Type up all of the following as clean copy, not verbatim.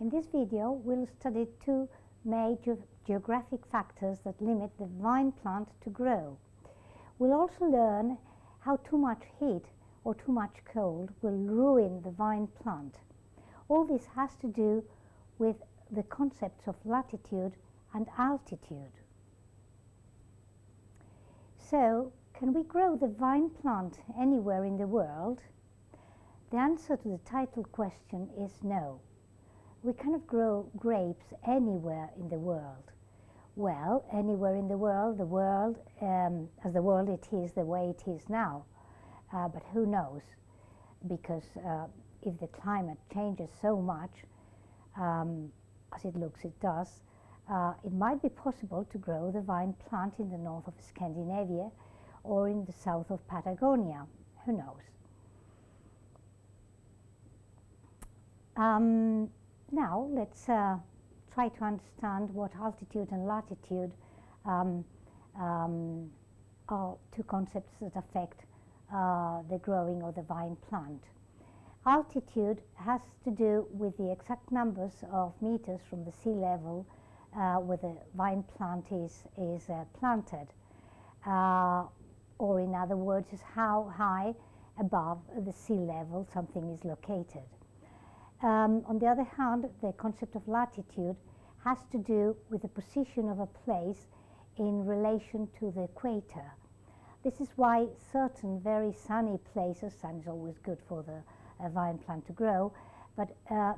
In this video, we'll study two major geographic factors that limit the vine plant to grow. We'll also learn how too much heat or too much cold will ruin the vine plant. All this has to do with the concepts of latitude and altitude. So, can we grow the vine plant anywhere in the world? The answer to the title question is no. We cannot grow grapes anywhere in the world. Well, anywhere in the world as the world it is the way it is now. But who knows? Because if the climate changes so much, as it looks it does, it might be possible to grow the vine plant in the north of Scandinavia or in the south of Patagonia. Who knows? Now let's try to understand what altitude and latitude are two concepts that affect the growing of the vine plant. Altitude has to do with the exact numbers of meters from the sea level where the vine plant is planted, or in other words, is how high above the sea level something is located. On the other hand, the concept of latitude has to do with the position of a place in relation to the equator. This is why certain very sunny places, sun is always good for the vine plant to grow, but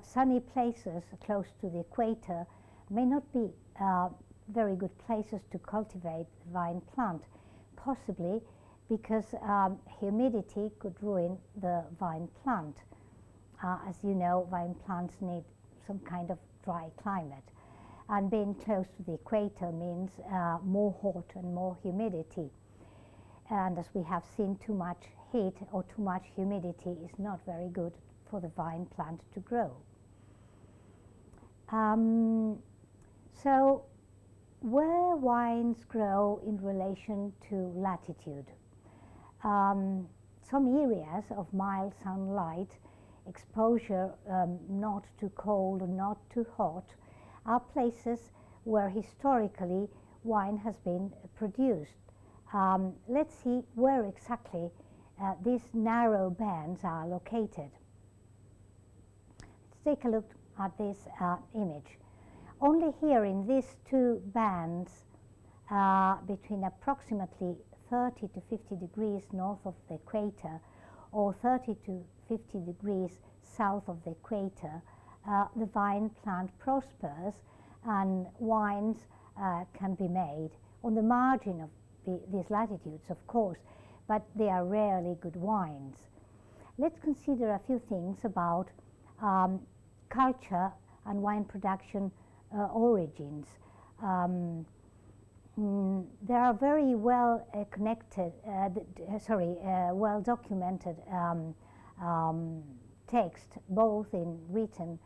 sunny places close to the equator may not be very good places to cultivate the vine plant, possibly because humidity could ruin the vine plant. As you know, vine plants need some kind of dry climate, and being close to the equator means more hot and more humidity. And as we have seen, too much heat or too much humidity is not very good for the vine plant to grow. So, where vines grow in relation to latitude? Some areas of mild sunlight, exposure not too cold or not too hot, are places where historically wine has been produced. Let's see where exactly these narrow bands are located. Let's take a look at this image. Only here in these two bands, between approximately 30 to 50 degrees north of the equator or 30 to 50 degrees south of the equator, the vine plant prospers and wines can be made on the margin of these latitudes, of course, but they are rarely good wines. Let's consider a few things about culture and wine production origins. There are very well well documented text, both in written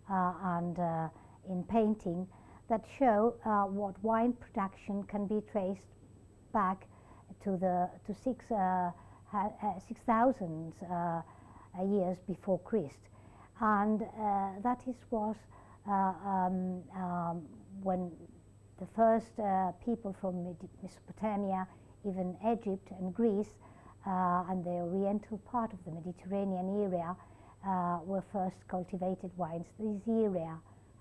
and in painting, that show what wine production can be traced back to 6,000 years before Christ, and that was when the first people from Mesopotamia, even Egypt and Greece, and the oriental part of the Mediterranean area were first cultivated wines. This area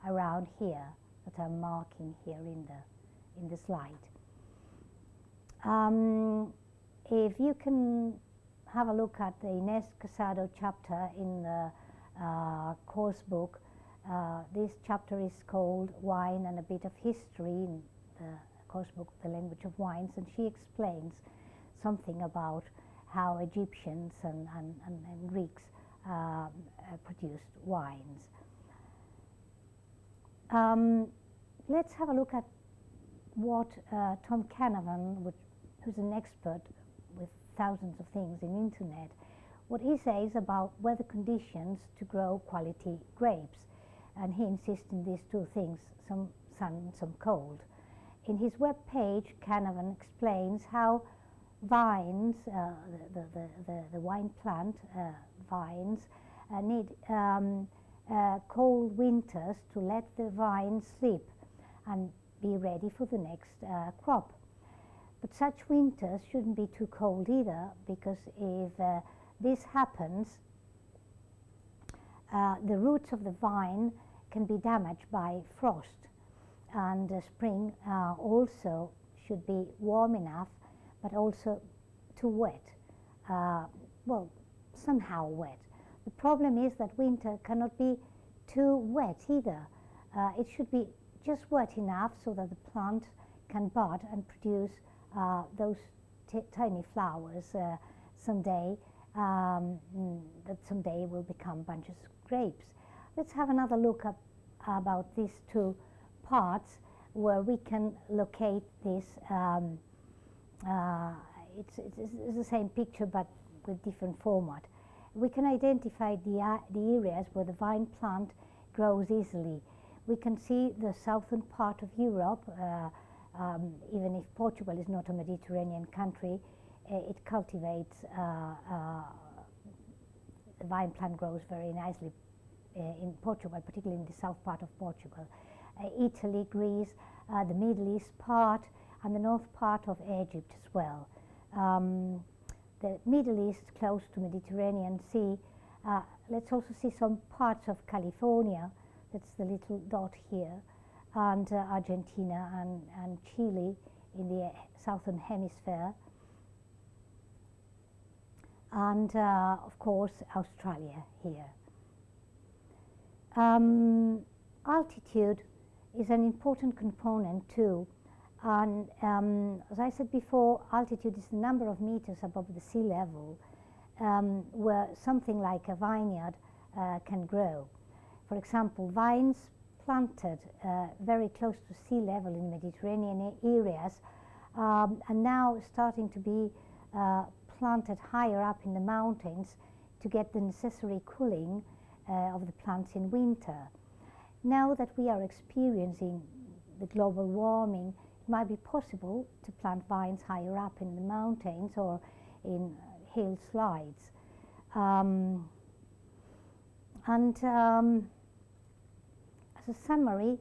around here that I'm marking here in the slide. If you can have a look at the Untitled Chapter in the course book, this chapter is called Wine and a Bit of History in the course book, The Language of Wines, and she explains something about how Egyptians and Greeks produced wines. Let's have a look at what Tom Canavan, who's an expert with thousands of things in internet, what he says about weather conditions to grow quality grapes. And he insists in these two things, some sun, some cold. In his web page, Canavan explains how vines, the wine plant vines, need cold winters to let the vine sleep and be ready for the next crop. But such winters shouldn't be too cold either, because if this happens, the roots of the vine can be damaged by frost, and spring also should be warm enough, but also too wet. Well, somehow wet. The problem is that winter cannot be too wet either. It should be just wet enough so that the plant can bud and produce those tiny flowers someday, that someday will become bunches of grapes. Let's have another look at about these two parts where we can locate this. It's the same picture but with different format. We can identify the areas where the vine plant grows easily. We can see the southern part of Europe. Even if Portugal is not a Mediterranean country, it cultivates, the vine plant grows very nicely in Portugal, particularly in the south part of Portugal. Italy, Greece, the Middle East part, and the north part of Egypt as well. The Middle East, close to Mediterranean Sea. Let's also see some parts of California, that's the little dot here, and Argentina and Chile in the southern hemisphere, and of course Australia here. Altitude is an important component too, and as I said before, altitude is the number of meters above the sea level where something like a vineyard can grow. For example, vines planted very close to sea level in Mediterranean areas are now starting to be planted higher up in the mountains to get the necessary cooling of the plants in winter. Now that we are experiencing the global warming, it might be possible to plant vines higher up in the mountains or in hill slides. As a summary,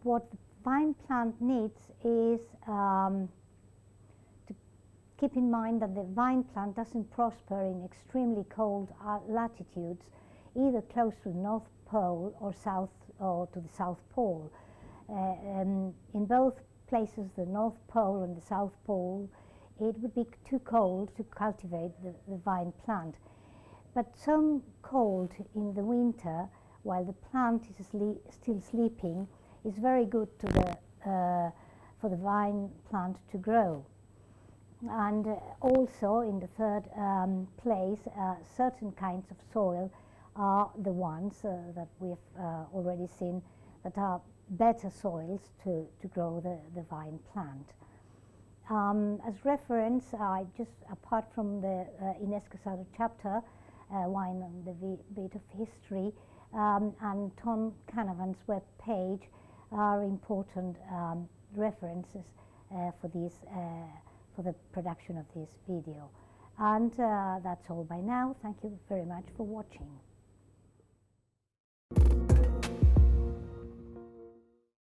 what the vine plant needs is to keep in mind that the vine plant doesn't prosper in extremely cold latitudes, either close to the North Pole or south or to the South Pole. In both places, the North Pole and the South Pole, it would be too cold to cultivate the vine plant. But some cold in the winter, while the plant is still sleeping, is very good to for the vine plant to grow. And also, in the third place, certain kinds of soil are the ones that we've already seen that are better soils to grow the vine plant. As reference, I just, apart from the Untitled Chapter, Wine on the Bit of History, and Tom Canavan's web page are important references for this, for the production of this video. And that's all by now. Thank you very much for watching.